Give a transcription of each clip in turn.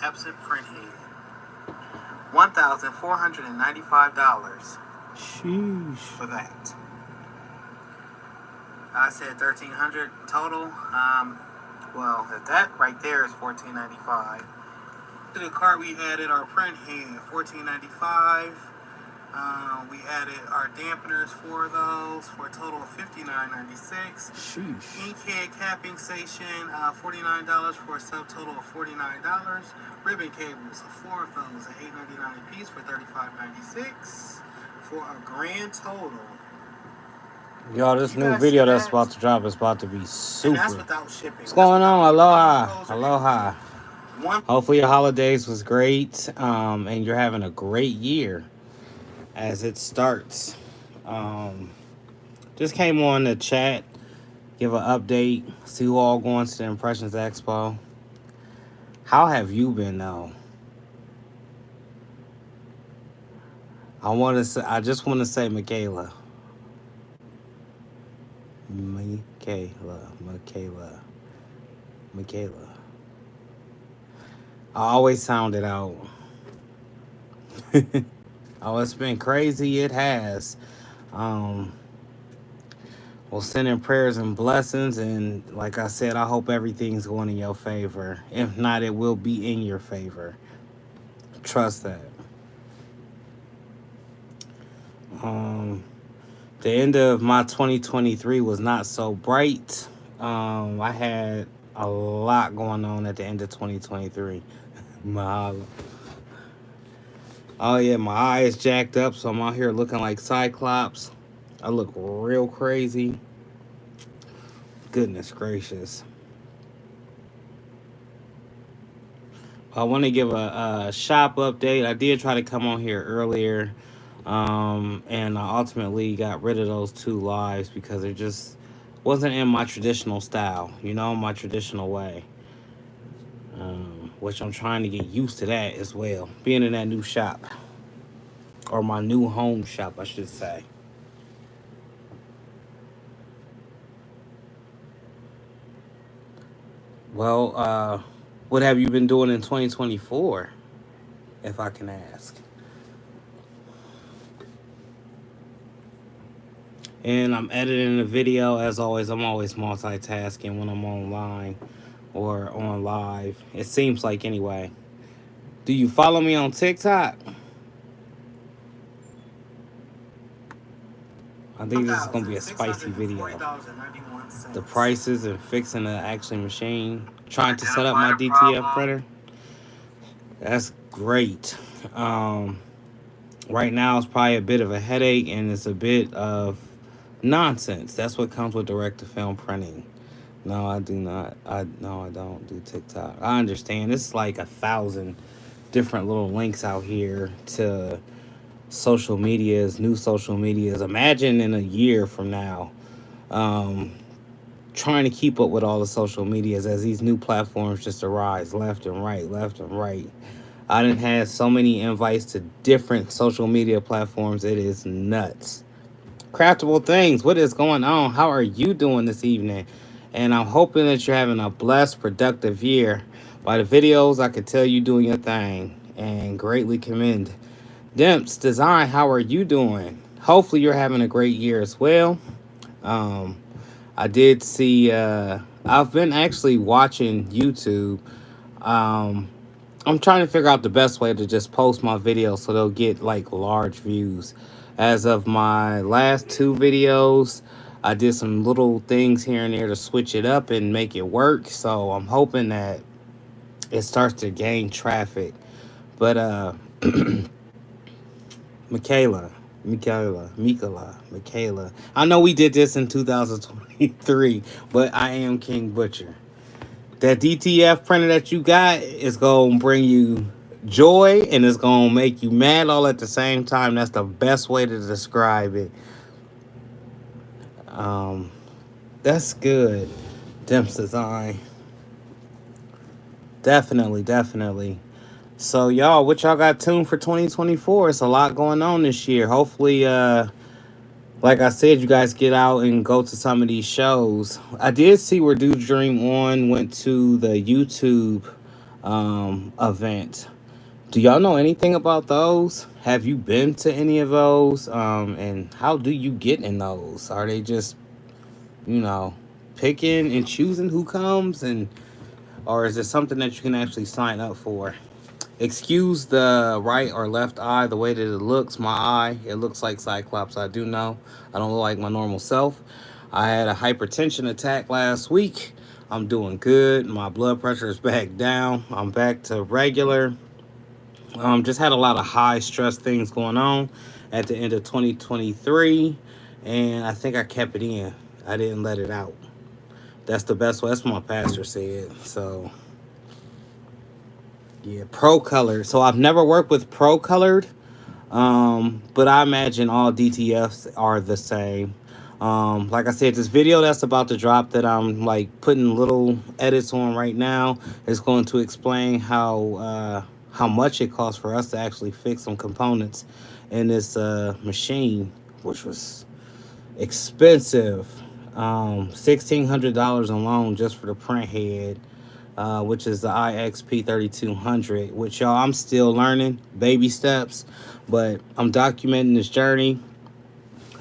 Epson printhead. $1,495 Sheesh. for that. I said $1,300 total. Well, if that right there is $1,495. To the cart we added our print head, $14.95. We added our dampeners for those for a total of $59.96. Sheesh. Inkhead capping station, $49 for a subtotal of $49. Ribbon cables, 4 of those at $8.99 a piece for $35.96 for a grand total. Y'all, this new video that's about to drop is about to be super. And that's without shipping. What's going on? Aloha. Aloha. Hopefully your holidays was great, and you're having a great year as it starts. Just came on to chat, give an update, see who all going to the Impressions Expo. How have you been though? I just want to say Michaela. I always sound it out. Oh, it's been crazy. It has. Well, sending prayers and blessings. And like I said, I hope everything's going in your favor. If not, it will be in your favor. Trust that. The end of my 2023 was not so bright. I had a lot going on at the end of 2023. Mahalo. Oh yeah, my eye is jacked up, so I'm out here looking like Cyclops. I look real crazy. Goodness gracious. I want to give a shop update. I did try to come on here earlier, and I ultimately got rid of those 2 lives because it just wasn't in my traditional style, my traditional way. Which I'm trying to get used to that as well. Being in that new shop. Or my new home shop, I should say. Well, what have you been doing in 2024? If I can ask. And I'm editing the video. As always, I'm always multitasking when I'm online or on live. It seems like anyway. Do you follow me on TikTok? I think this is going to be a spicy video. The prices and fixing the actual machine. Trying to set up my DTF printer. That's great. Right now it's probably a bit of a headache and it's a bit of nonsense. That's what comes with direct-to-film printing. No, I do not. I don't do TikTok. I understand. It's like 1,000 different little links out here to social medias, new social medias. Imagine in a year from now, trying to keep up with all the social medias as these new platforms just arise left and right. I done had so many invites to different social media platforms. It is nuts. Craftable Things, what is going on? How are you doing this evening? And I'm hoping that you're having a blessed, productive year. By the videos, I could tell you doing your thing and greatly commend. Demps Design, how are you doing? Hopefully you're having a great year as well. I did see, I've been actually watching YouTube. I'm trying to figure out the best way to just post my videos so they'll get like large views. As of my last 2 videos, I did some little things here and there to switch it up and make it work. So I'm hoping that it starts to gain traffic. But Michaela. I know we did this in 2023, but I am King Butcher. That DTF printer that you got is going to bring you joy and it's going to make you mad all at the same time. That's the best way to describe it. That's good. Demps Design. Definitely. So, y'all, what y'all got tuned for 2024? It's a lot going on this year. Hopefully, like I said, you guys get out and go to some of these shows. I did see where Dude's Dream On went to the YouTube event. Do y'all know anything about those? Have you been to any of those? And how do you get in those? Are they just, you know, picking and choosing who comes, and or is it something that you can actually sign up for? Excuse the right or left eye, the way that it looks. My eye, it looks like Cyclops. I do know. I don't look like my normal self. I had a hypertension attack last week. I'm doing good. My blood pressure is back down. I'm back to regular. Just had a lot of high stress things going on at the end of 2023, and I think I kept it in. I didn't let it out. That's the best way. That's what my pastor said. So yeah, Pro Colored. So I've never worked with Pro Colored, but I imagine all DTFs are the same. Like I said, this video that's about to drop that I'm like putting little edits on right now is going to explain how much it costs for us to actually fix some components in this machine, which was expensive. $1,600 alone just for the print head, which is the IXP 3200. Which y'all, I'm still learning, baby steps, but I'm documenting this journey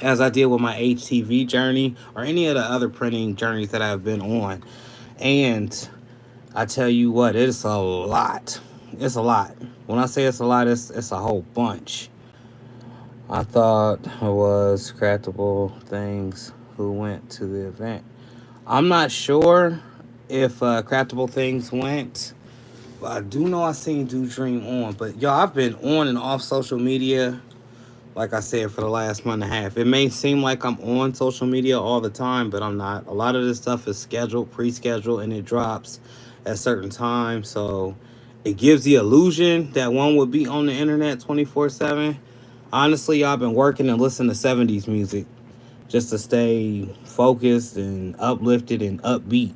as I did with my HTV journey or any of the other printing journeys that I've been on. And I tell you what, it's a lot. It's a lot. When I say it's a lot, it's a whole bunch. I thought it was craftable things who went to the event. I'm not sure if craftable things went. But I do know I seen Do Dream on. But y'all, I've been on and off social media, like I said, for the last month and a half. It may seem like I'm on social media all the time, but I'm not. A lot of this stuff is scheduled, pre-scheduled, and it drops at certain times. So it gives the illusion that one would be on the internet 24/7. Honestly, y'all, I've been working and listening to 70s music just to stay focused and uplifted and upbeat.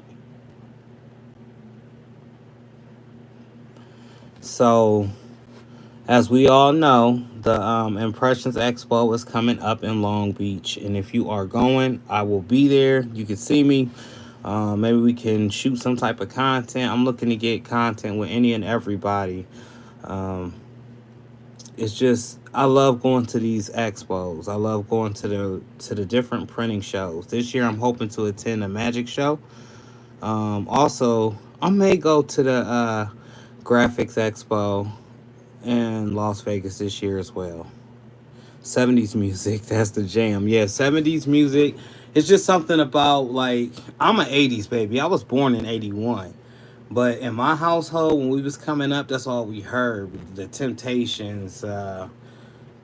So, as we all know, the Impressions Expo is coming up in Long Beach. And if you are going, I will be there. You can see me. Maybe we can shoot some type of content. I'm looking to get content with any and everybody. Um, it's just I love going to these expos. I love going to the different printing shows. This year I'm hoping to attend a magic show. Also, I may go to the graphics expo in Las Vegas this year as well. 70s music, that's the jam. Yeah, 70s music. It's just something about like I'm an 80s baby. I was born in 81. But in my household when we was coming up, that's all we heard. The Temptations,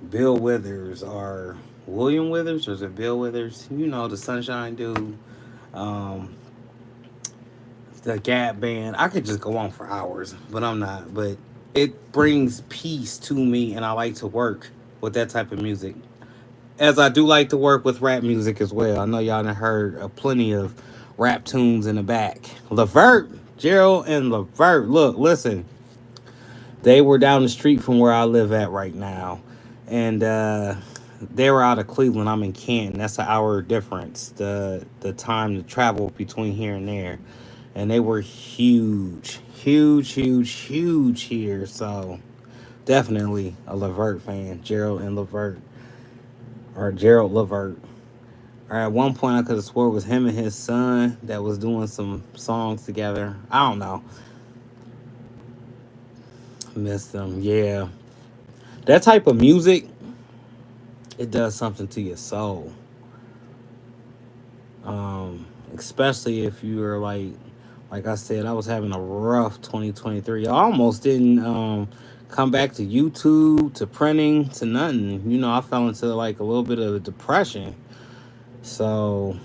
Bill Withers or William Withers, or is it Bill Withers? You know, the Sunshine Dude. Um, the Gap Band. I could just go on for hours, but I'm not. But it brings peace to me, and I like to work with that type of music. As I do like to work with rap music as well. I know y'all done heard plenty of rap tunes in the back. Levert, Gerald and Levert. Look, listen. They were down the street from where I live at right now, and they were out of Cleveland. I'm in Canton. That's an hour difference. The time to travel between here and there, and they were huge, huge, huge, huge here. So definitely a Levert fan, Gerald and Levert, or Gerald Levert. Or at one point, I could have swore it was him and his son that was doing some songs together. I don't know. Missed them. Yeah, that type of music, it does something to your soul. Especially if you're like I said, I was having a rough 2023. I almost didn't come back to YouTube, to printing, to nothing. You know, I fell into like a little bit of depression. So,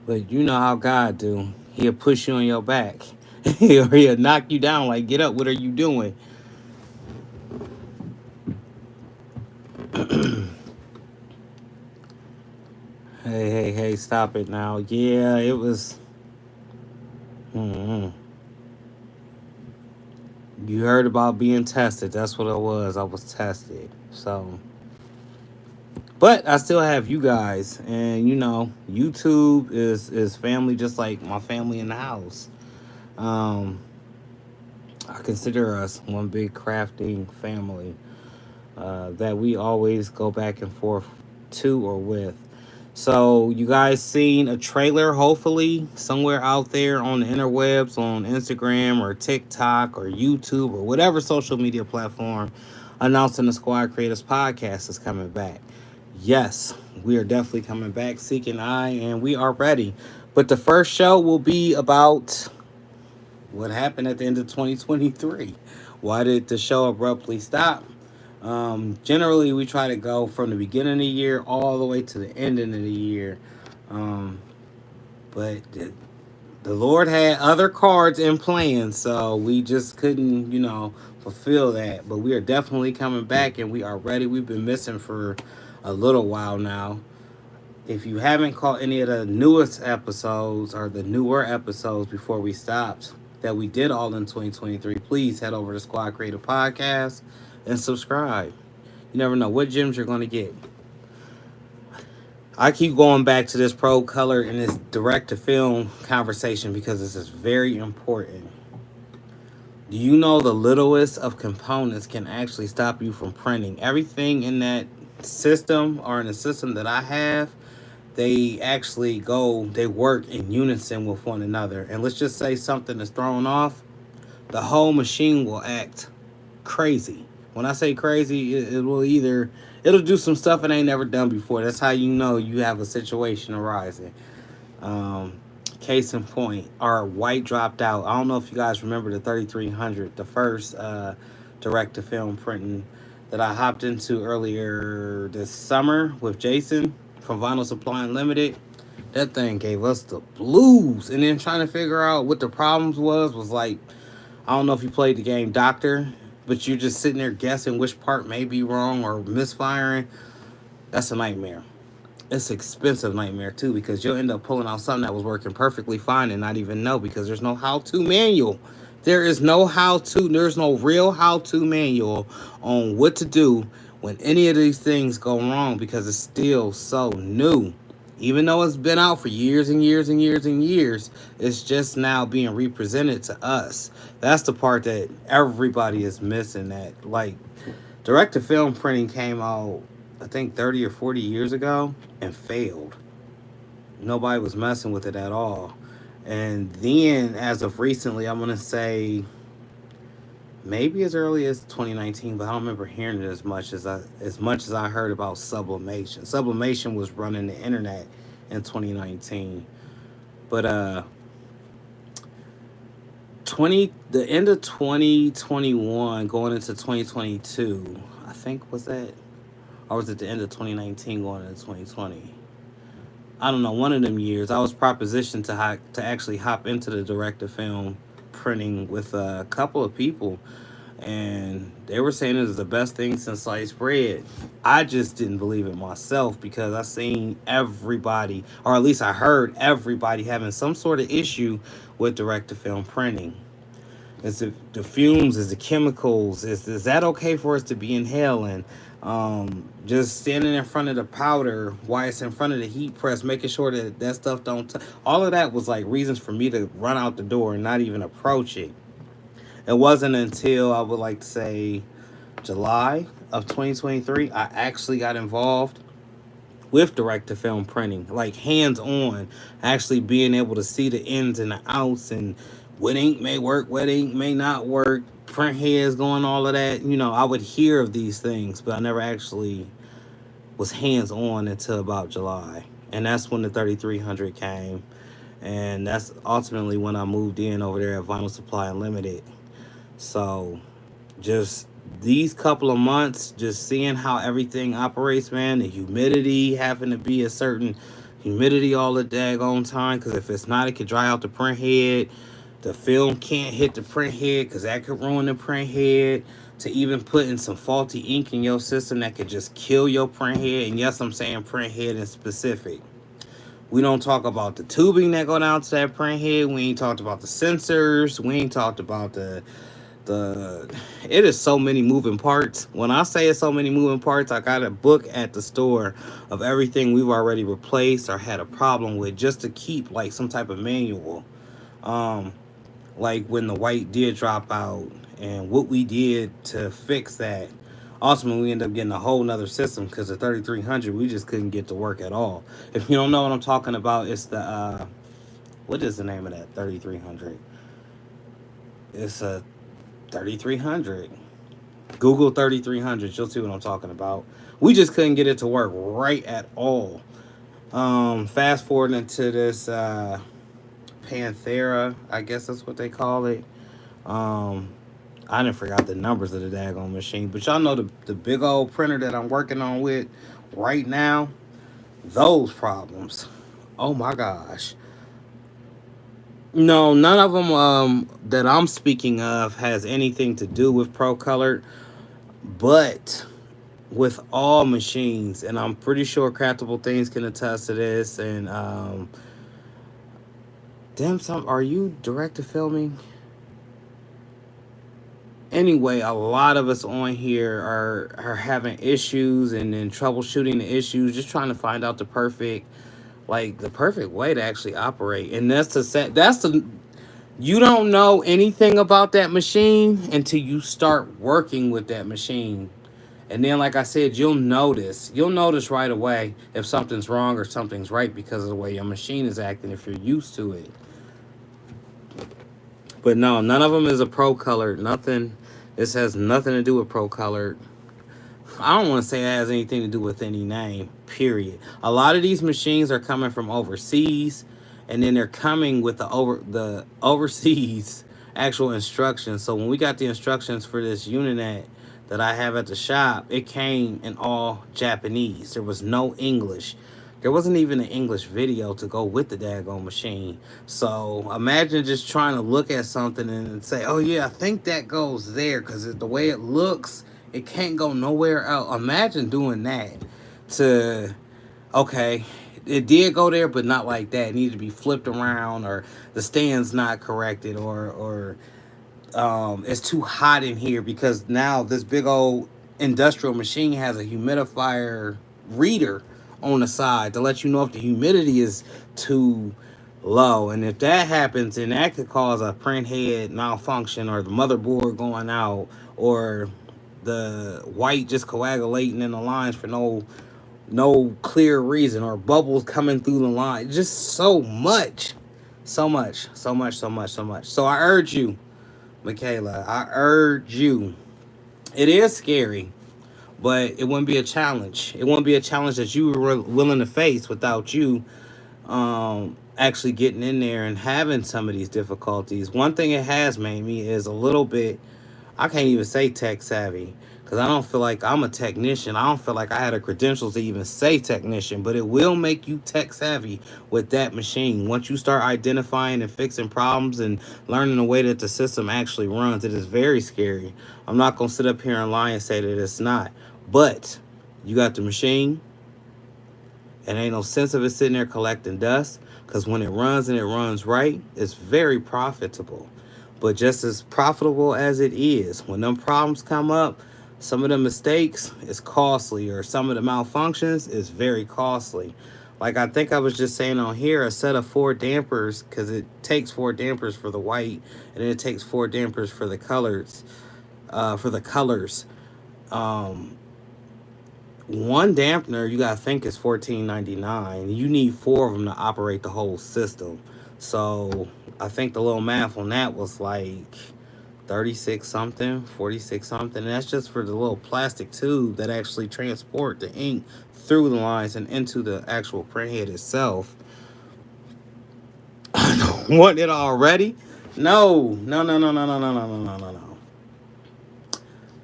but you know how God do. He'll push you on your back. He'll knock you down like, get up, what are you doing? Hey, hey, hey, stop it now. Yeah, it was. mm You heard about being tested. That's what it was. I was tested. So, but I still have you guys, and you know, YouTube is family, just like my family in the house. Um, I consider us one big crafting family that we always go back and forth to or with. So you guys seen a trailer hopefully somewhere out there on the interwebs, on Instagram or TikTok or YouTube or whatever social media platform, announcing the Squad Creators podcast is coming back. Yes, we are definitely coming back, Seeking I, and we are ready. But the first show will be about what happened at the end of 2023. Why did the show abruptly stop? Generally, we try to go from the beginning of the year all the way to the ending of the year. Um, but the Lord had other cards in plan, so we just couldn't, fulfill that. But we are definitely coming back and we are ready. We've been missing for a little while now. If you haven't caught any of the newest episodes or the newer episodes before we stopped that we did all in 2023, please head over to Squad Creator Podcast and subscribe. You never know what gems you're going to get. I keep going back to this pro color and this direct to film conversation because this is very important. Do you know the littlest of components can actually stop you from printing? Everything in that system or in the system that I have, they work in unison with one another. And let's just say something is thrown off, the whole machine will act crazy. When I say crazy, it'll do some stuff it ain't never done before. That's how you know you have a situation arising. Um, Case in point, our white dropped out. I don't know if you guys remember the 3300, the first direct to film printing that I hopped into earlier this summer with Jason from Vinyl Supply Unlimited. That thing gave us the blues. And then trying to figure out what the problems was like, I don't know if you played the game Doctor, but you're just sitting there guessing which part may be wrong or misfiring. That's a nightmare. It's an expensive nightmare too because you'll end up pulling out something that was working perfectly fine and not even know because there's no how-to manual. There's no real how-to manual on what to do when any of these things go wrong because it's still so new. Even though it's been out for years and years and years and years, it's just now being represented to us. That's the part that everybody is missing. That like direct to film printing came out, I think 30 or 40 years ago and failed. Nobody was messing with it at all. And then as of recently, I'm gonna say maybe as early as 2019, but I don't remember hearing it as much as I heard about sublimation. Sublimation was running the internet in 2019, but the end of 2021 going into 2022, I think was that, or was it the end of 2019 going into 2020? I don't know, one of them years, I was propositioned to actually hop into the direct to film printing with a couple of people, and they were saying it was the best thing since sliced bread. I just didn't believe it myself because I seen everybody, or at least I heard everybody having some sort of issue with direct to film printing. Is it the fumes? Is the chemicals? Is that okay for us to be inhaling? Just standing in front of the powder while it's in front of the heat press, making sure that that stuff don't. All of that was like reasons for me to run out the door and not even approach it. It wasn't until I would like to say July of 2023 I actually got involved with direct to film printing, like hands on, actually being able to see the ins and the outs and what ink may work, what ink may not work, print heads going, all of that. I would hear of these things, but I never actually was hands on until about July. And that's when the 3300 came. And that's ultimately when I moved in over there at Vinyl Supply Unlimited. So just these couple of months, just seeing how everything operates, man, the humidity having to be a certain humidity all the daggone time, because if it's not, it could dry out the print head. The film can't hit the print head because that could ruin the print head. To even putting some faulty ink in your system that could just kill your print head. And yes, I'm saying print head in specific. We don't talk about the tubing that go down to that print head. We ain't talked about the sensors. We ain't talked about the it is so many moving parts. When I say it's so many moving parts, I got a book at the store of everything we've already replaced or had a problem with, just to keep like some type of manual. like when the white did drop out and what we did to fix that. Ultimately, we ended up getting a whole nother system because the 3300 we just couldn't get to work at all. If you don't know what I'm talking about, it's the what is the name of that 3300? It's a 3300. Google 3300. You'll see what I'm talking about. We just couldn't get it to work right at all. Fast forwarding to this Panthera, I guess that's what they call it. Um, I didn't forgot the numbers of the daggone machine, but y'all know the big old printer that I'm working on with right now. Those problems. Oh my gosh. No, none of them that I'm speaking of has anything to do with Pro Color, but with all machines, and I'm pretty sure Craftable Things can attest to this. And damn, some are you director filming? Anyway, a lot of us on here are having issues and then troubleshooting the issues, just trying to find out the perfect way to actually operate. And that's the you don't know anything about that machine until you start working with that machine. And then, like I said, you'll notice right away if something's wrong or something's right because of the way your machine is acting if you're used to it. But no, none of them is a Pro Color. Nothing. This has nothing to do with Pro Color. I don't want to say it has anything to do with any name. Period. A lot of these machines are coming from overseas, and then they're coming with the overseas actual instructions. So when we got the instructions for this Uninet that I have at the shop, it came in all Japanese. There was no English. There wasn't even an English video to go with the daggone machine. So imagine just trying to look at something and say, oh yeah, I think that goes there because the way it looks, it can't go nowhere else. Imagine doing that to, okay, it did go there, but not like that. It needed to be flipped around, or the stand's not corrected, or it's too hot in here because now this big old industrial machine has a humidifier reader on the side to let you know if the humidity is too low. And if that happens, then that could cause a print head malfunction or the motherboard going out or the white just coagulating in the lines for no clear reason or bubbles coming through the line. Just so much. So much. So much, so much, so much. So I urge you, Michaela, I urge you. It is scary, but it wouldn't be a challenge. It wouldn't be a challenge that you were willing to face without you actually getting in there and having some of these difficulties. One thing it has made me is a little bit, I can't even say tech savvy because I don't feel like I'm a technician. I don't feel like I had the credentials to even say technician, but it will make you tech savvy with that machine. Once you start identifying and fixing problems and learning the way that the system actually runs, it is very scary. I'm not going to sit up here and lie and say that it's not. But you got the machine, and ain't no sense of it sitting there collecting dust because when it runs and it runs right, it's very profitable. But just as profitable as it is, when them problems come up, some of the mistakes is costly, or some of the malfunctions is very costly. Like I think I was just saying on here, a set of 4 dampers, because it takes 4 dampers for the white, and then it takes 4 dampers for the colors. Um, One dampener you gotta think is $14.99. You need 4 of them to operate the whole system. So I think the little math on that was like 36 something, 46 something. And that's just for the little plastic tube that actually transport the ink through the lines and into the actual printhead itself. Want it already? No, no, no, no, no, no, no, no, no, no, no, no.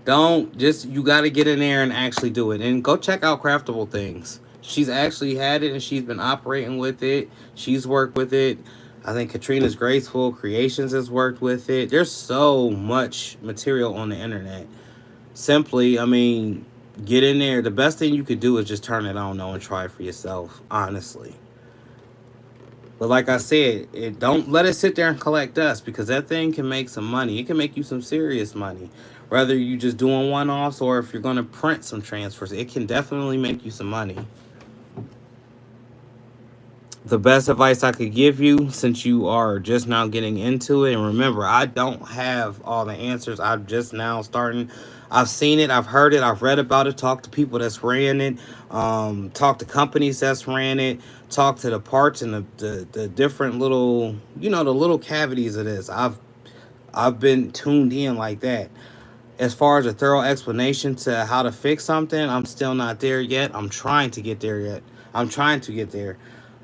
Don't just, you got to get in there and actually do it. And go check out Craftable Things. She's actually had it and she's been operating with it. She's worked with it. I think Katrina's Graceful Creations has worked with it. There's so much material on the internet. Simply, I mean, get in there. The best thing you could do is just turn it on though and try it for yourself, honestly. But like I said, don't let it sit there and collect dust because that thing can make some money. It can make you some serious money. Whether you just doing one-offs or if you're going to print some transfers, it can definitely make you some money. The best advice I could give you, since you are just now getting into it, and remember, I don't have all the answers. I'm just now starting. I've seen it, I've heard it, I've read about it, talked to people that's ran it, talked to companies that's ran it, talked to the parts and the different little, the little cavities of this. I've been tuned in like that. As far as a thorough explanation to how to fix something, I'm still not there yet. I'm trying to get there yet. I'm trying to get there.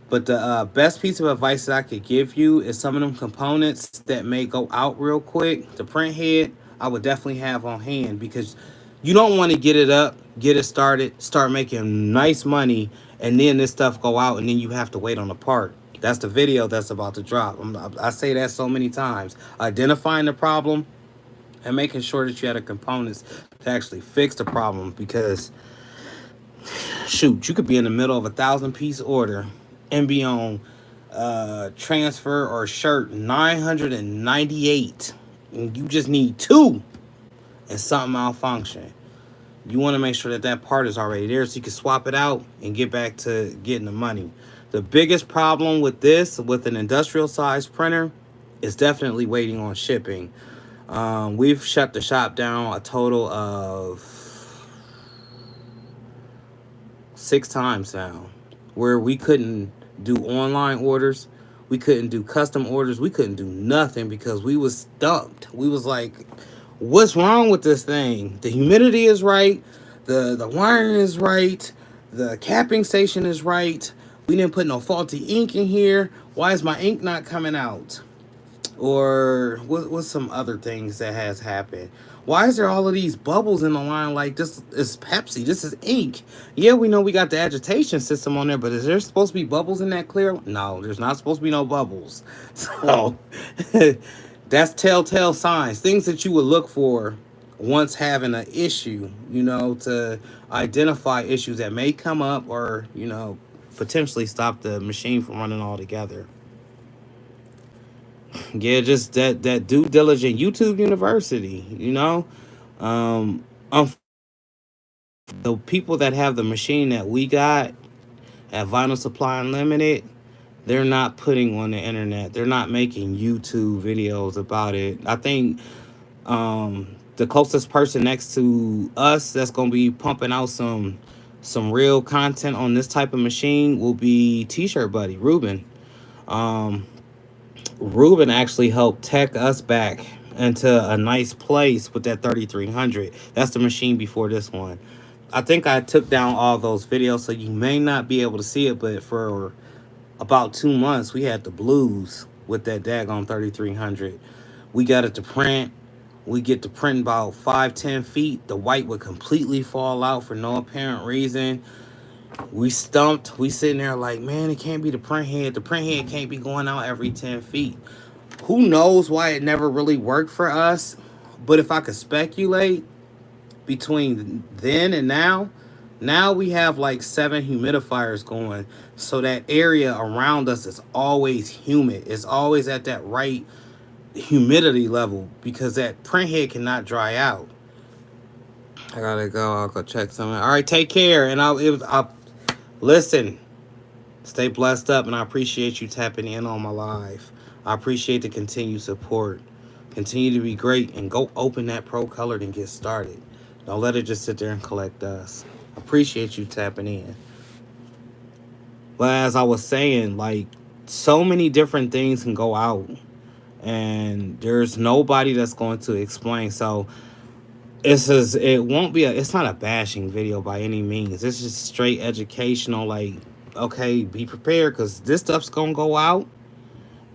But the best piece of advice that I could give you is some of them components that may go out real quick. The print head, I would definitely have on hand, because you don't want to get it up, get it started, start making nice money, and then this stuff go out, and then you have to wait on the part. That's the video that's about to drop. I say that so many times. Identifying the problem and making sure that you have the components to actually fix the problem, because shoot, you could be in the middle of 1,000 piece order and be on transfer or shirt 998, and you just need two, and something malfunction. You want to make sure that that part is already there so you can swap it out and get back to getting the money. The biggest problem with this, with an industrial size printer, is definitely waiting on shipping. We've shut the shop down a total of 6 times now, where we couldn't do online orders, we couldn't do custom orders, we couldn't do nothing because we was stumped. We was like, what's wrong with this thing? The humidity is right, the wiring is right, the capping station is right, we didn't put no faulty ink in here, why is my ink not coming out? Or what's some other things that has happened? Why is there all of these bubbles in the line? Like, this is Pepsi, this is ink. Yeah, we know we got the agitation system on there, but is there supposed to be bubbles in that clear? No, there's not supposed to be no bubbles. So that's telltale signs, things that you would look for once having an issue, to identify issues that may come up, or potentially stop the machine from running altogether. Yeah, just that due diligence. YouTube University, um, um, the people that have the machine that we got at Vinyl Supply Unlimited, they're not putting on the internet. They're not making YouTube videos about it. I think the closest person next to us that's gonna be pumping out some real content on this type of machine will be T-shirt Buddy Ruben. Um, Ruben actually helped tech us back into a nice place with that 3300. That's the machine before this one. I think I took down all those videos, so you may not be able to see it, but for about 2 months, we had the blues with that daggone 3300. We got it to print. We get to print about 5-10 feet. The white would completely fall out for no apparent reason. We stumped. We sitting there like, man, it can't be the print head. The print head can't be going out every 10 feet. Who knows why it never really worked for us? But if I could speculate, between then and now we have like 7 humidifiers going. So that area around us is always humid. It's always at that right humidity level, because that print head cannot dry out. I gotta go. I'll go check something. All right, take care. And I'll listen. Stay blessed up, and I appreciate you tapping in on my live. I appreciate the continued support. Continue to be great, and go open that Pro Colored and get started. Don't let it just sit there and collect dust. Appreciate you tapping in. But as I was saying, like, so many different things can go out, and there's nobody that's going to explain. So it's not a bashing video by any means. It's just straight educational. Like, okay, be prepared, because this stuff's gonna go out,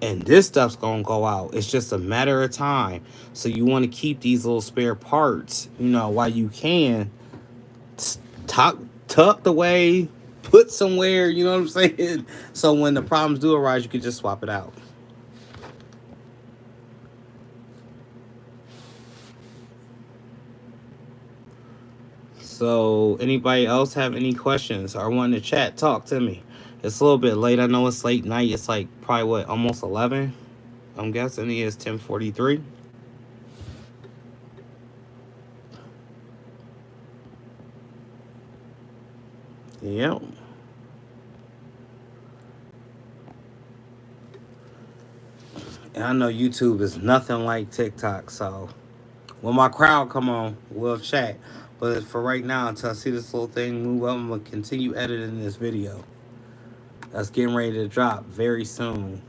and this stuff's gonna go out. It's just a matter of time. So you want to keep these little spare parts, while you can, tucked away, put somewhere. You know what I'm saying? So when the problems do arise, you can just swap it out. So anybody else have any questions or want to chat? Talk to me. It's a little bit late. I know it's late night. It's like probably almost 11. I'm guessing it is 10:43. Yep. And I know YouTube is nothing like TikTok, so when my crowd come on, we'll chat. But for right now, until I see this little thing move up, I'm going to continue editing this video. That's getting ready to drop very soon.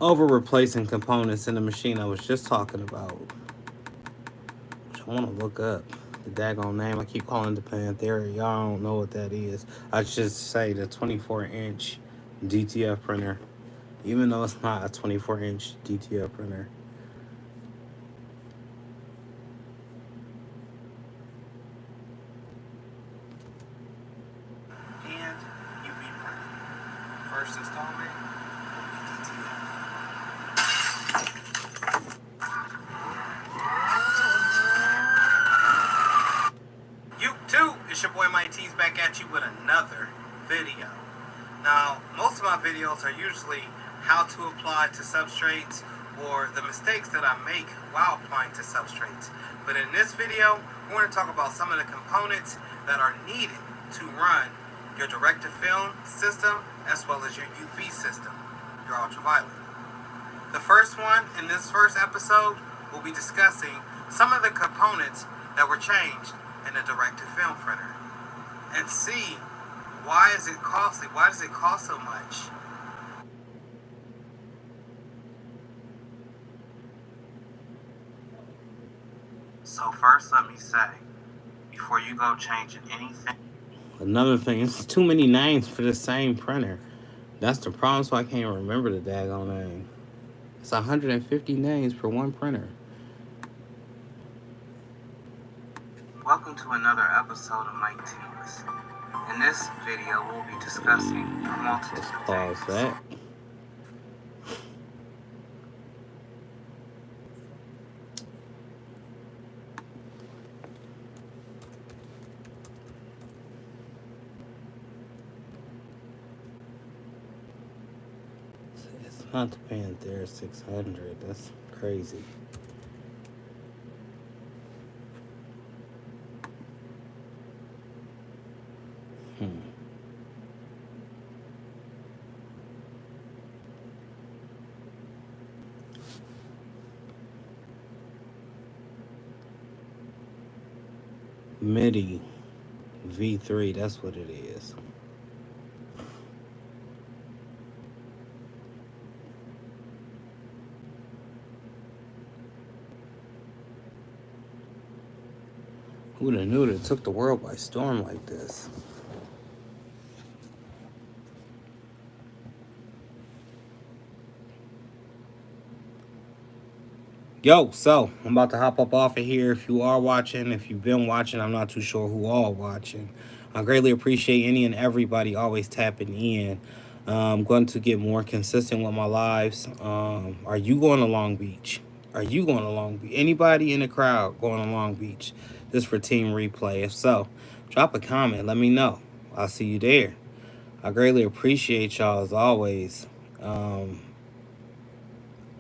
Over replacing components in the machine I was just talking about. Which I want to look up. The daggone name. I keep calling it the Panthera. Y'all don't know what that is. I should say the 24-inch DTF printer. Even though it's not a 24-inch DTF printer. And UV printing. First installment will be DTF. YouTube, it's your boy Mike T's back at you with another video. Now, most of my videos are usually how to apply to substrates or the mistakes that I make while applying to substrates. But in this video, we're going to talk about some of the components that are needed to run your direct-to-film system as well as your UV system, your ultraviolet. The first one in this first episode, we'll be discussing some of the components that were changed in the direct-to-film printer and see why is it costly, why does it cost so much. So first let me say, before you go changing anything. Another thing, it's too many names for the same printer. That's the problem, so I can't remember the daggone name. It's 150 names per one printer. Welcome to another episode of Mike T's. In this video, we'll be discussing a multitude of Pause things. that. It's not the Panthera 600. That's crazy. MIDI V3, that's what it is. Who'd have knew that it took the world by storm like this? Yo, so I'm about to hop up off of here. If you are watching, if you've been watching, I'm not too sure who all watching. I greatly appreciate any and everybody always tapping in. I'm going to get more consistent with my lives. Are you going to Long Beach? Are you going to Long Beach? Anybody in the crowd going to Long Beach? Just for team replay. If so, drop a comment. Let me know. I'll see you there. I greatly appreciate y'all as always.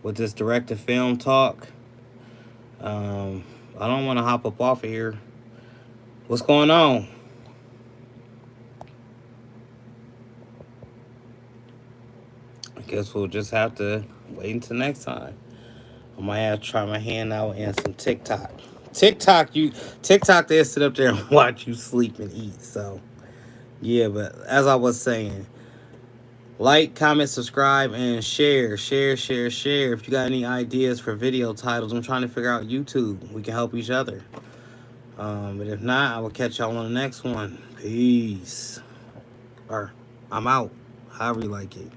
With this direct-to-film talk, I don't want to hop up off of here. What's going on? I guess we'll just have to wait until next time. I might have to try my hand out and some TikTok. TikTok, they sit up there and watch you sleep and eat. So, yeah, but as I was saying, like, comment, subscribe, and share. If you got any ideas for video titles, I'm trying to figure out YouTube. We can help each other. But if not, I will catch y'all on the next one. Peace. Or, I'm out. However you like it.